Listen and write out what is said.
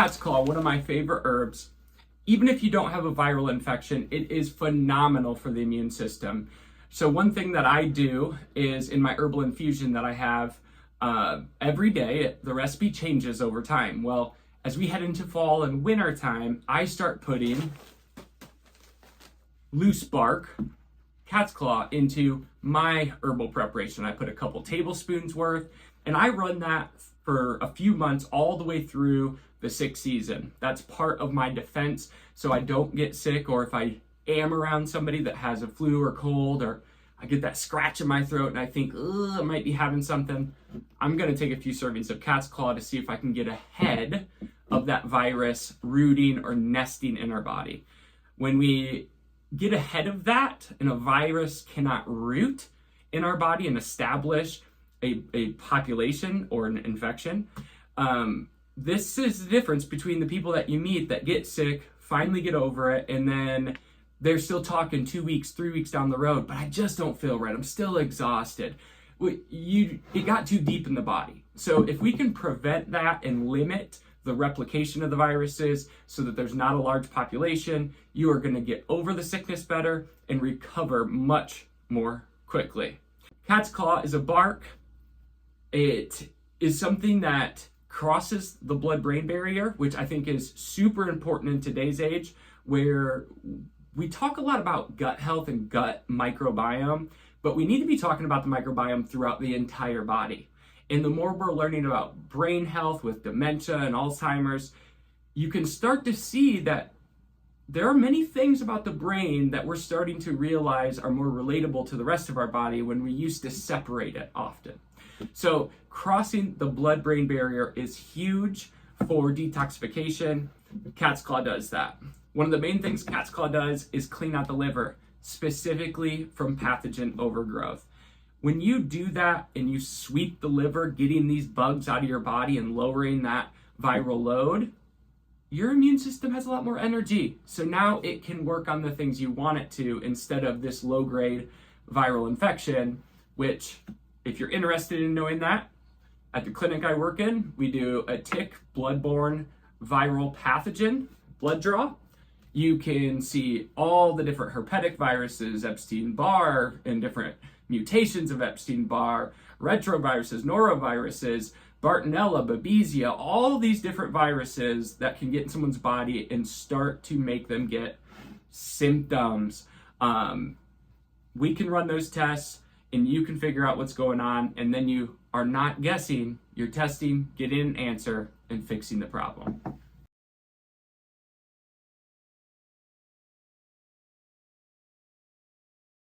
Cat's claw, one of my favorite herbs. Even if you don't have a viral infection, it is phenomenal for the immune system. So one thing that I do is in my herbal infusion that I have every day, the recipe changes over time. Well, as we head into fall and winter time, I start putting loose bark, cat's claw, into my herbal preparation. I put a couple tablespoons worth, and I run that for a few months all the way through the sick season. That's part of my defense so I don't get sick, or if I am around somebody that has a flu or cold, or I get that scratch in my throat and I think, I might be having something, I'm gonna take a few servings of cat's claw to see if I can get ahead of that virus rooting or nesting in our body. When we get ahead of that and a virus cannot root in our body and establish a population or an infection, this is the difference between the people that you meet that get sick, finally get over it, and then they're still talking 2 weeks, 3 weeks down the road, but I just don't feel right. I'm still exhausted. It got too deep in the body. So if we can prevent that and limit the replication of the viruses so that there's not a large population, you are going to get over the sickness better and recover much more quickly. Cat's claw is a bark. It is something that crosses the blood-brain barrier, which I think is super important in today's age, where we talk a lot about gut health and gut microbiome, but we need to be talking about the microbiome throughout the entire body. And the more we're learning about brain health with dementia and Alzheimer's, you can start to see that there are many things about the brain that we're starting to realize are more relatable to the rest of our body when we used to separate it often. So crossing the blood-brain barrier is huge for detoxification. Cat's claw does that. One of the main things cat's claw does is clean out the liver, specifically from pathogen overgrowth. When you do that and you sweep the liver, getting these bugs out of your body and lowering that viral load, your immune system has a lot more energy. So now it can work on the things you want it to instead of this low-grade viral infection, which, if you're interested in knowing that, at the clinic I work in, we do a tick bloodborne viral pathogen blood draw. You can see all the different herpetic viruses, Epstein-Barr, and different mutations of Epstein-Barr, retroviruses, noroviruses, Bartonella, Babesia, all these different viruses that can get in someone's body and start to make them get symptoms. We can run those tests and you can figure out what's going on, and then you are not guessing, you're testing, getting an answer, and fixing the problem.